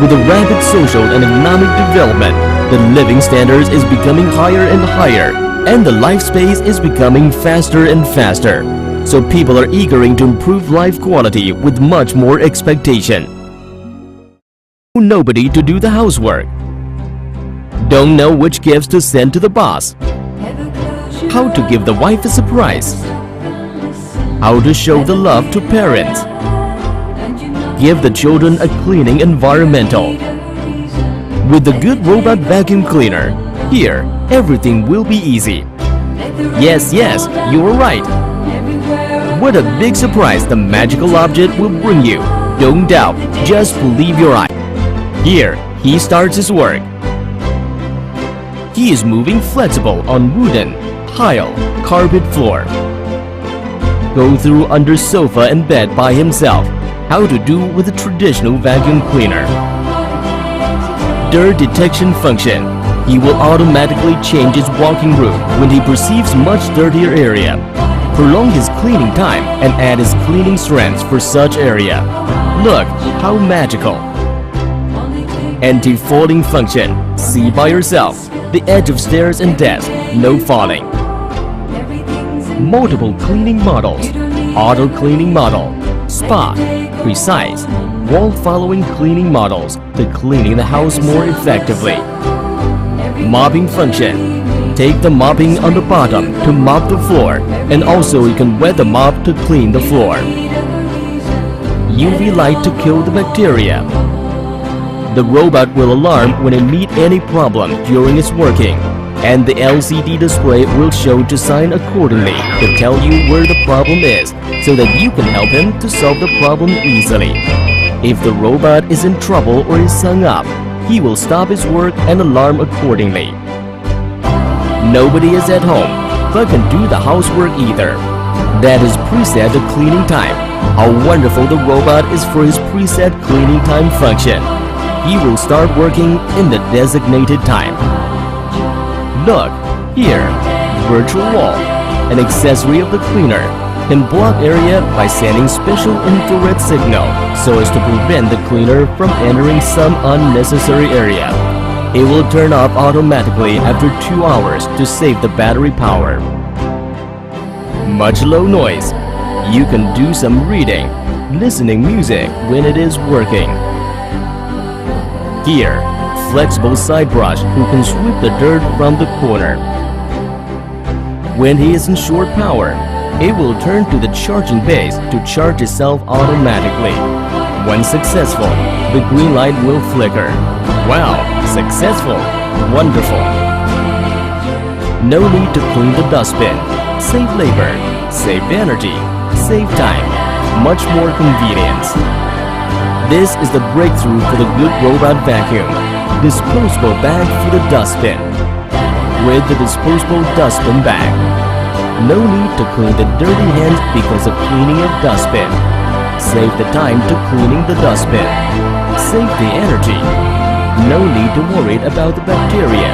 With the rapid social and economic development, the living standards is becoming higher and higher, and the life space is becoming faster and faster. So people are eager to improve life quality with much more expectation. Nobody to do the housework. Don't know which gifts to send to the boss. How to give the wife a surprise. How to show the love to parents. Give the children a cleaning environmental. With the good robot vacuum cleaner, here everything will be easy. Yes, you are right. What a big surprise the magical object will bring you. Don't doubt, just believe your eye. Here, he starts his work. He is moving flexible on wooden, tile, carpet floor. Go through under sofa and bed by himself. How to do with a traditional vacuum cleaner. Dirt detection function. He will automatically change his walking route when he perceives much dirtier area. Prolong his cleaning time and add his cleaning strength for such area. Look how magical. Anti-falling function. See by yourself. The edge of stairs and desk, no falling. Multiple cleaning models. Auto cleaning model. Spot. Precise. Wall following cleaning models to cleaning the house more effectively. Mopping function. Take the mopping on the bottom to mop the floor, and also you can wet the mop to clean the floor. UV light to kill the bacteria. The robot will alarm when it meets any problem during its working, and the LCD display will show to sign accordingly to tell you where the problem is so that you can help him to solve the problem easily. If the robot is in trouble or is hung up, he will stop his work and alarm accordingly. Nobody is at home but can do the housework either. That is preset to cleaning time. How wonderful the robot is for his preset cleaning time function. He will start working in the designated time. Look, here, virtual wall, an accessory of the cleaner, can block area by sending special infrared signal so as to prevent the cleaner from entering some unnecessary area. It will turn off automatically after 2 hours to save the battery power. Much low noise. You can do some reading, listening music when it is working. Here, flexible side brush who can sweep the dirt from the corner. When he is in short power, it will turn to the charging base to charge itself automatically. When successful, the green light will flicker. Wow, successful! Wonderful! No need to clean the dustbin. Save labor, save energy, save time, much more convenience. This is the breakthrough for the good robot vacuum. Disposable bag for the dustbin. With the disposable dustbin bag. No need to clean the dirty hands because of cleaning a dustbin. Save the time to cleaning the dustbin. Save the energy. No need to worry about the bacteria.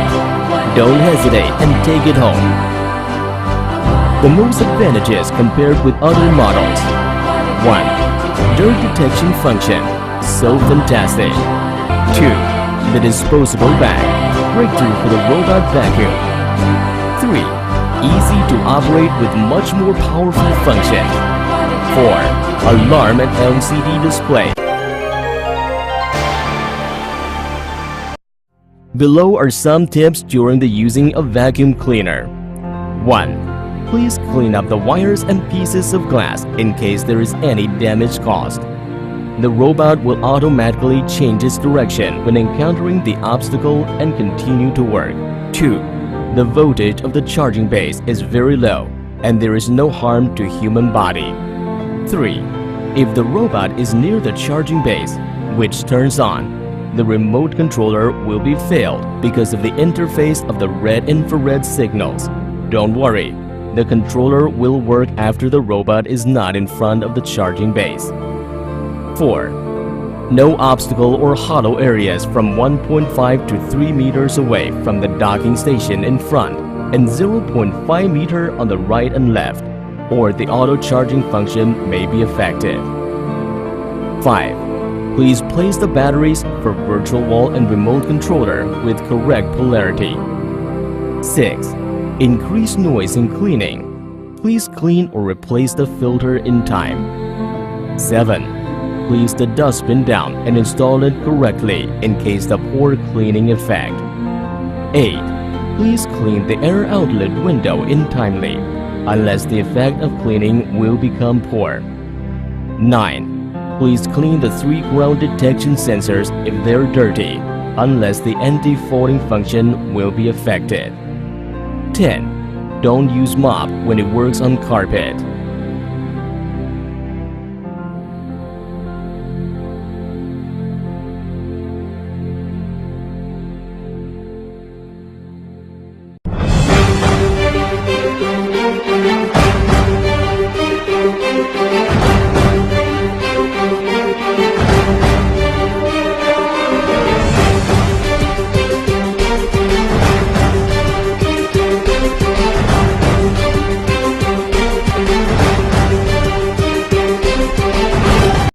Don't hesitate and take it home. The most advantages compared with other models. 1. Dirt detection function. So fantastic. 2. The disposable bag. Breakthrough for the robot vacuum. 3. Easy to operate with much more powerful function. 4. Alarm and LCD display. Below are some tips during the using of vacuum cleaner. 1. Please clean up the wires and pieces of glass in case there is any damage caused. The robot will automatically change its direction when encountering the obstacle and continue to work. 2. The voltage of the charging base is very low and there is no harm to human body. 3. If the robot is near the charging base, which turns on, the remote controller will be failed because of the interface of the red infrared signals. Don't worry, the controller will work after the robot is not in front of the charging base. 4. No obstacle or hollow areas from 1.5 to 3 meters away from the docking station in front and 0.5 meter on the right and left, or the auto charging function may be effective. 5. Please place the batteries for virtual wall and remote controller with correct polarity. 6. Increase noise in cleaning. Please clean or replace the filter in time. 7. Place the dustbin down and install it correctly in case the poor cleaning effect. 8. Please clean the air outlet window in timely, unless the effect of cleaning will become poor. 9. Please clean the 3 ground detection sensors if they're dirty, unless the anti-folding function will be affected. 10. Don't use mop when it works on carpet.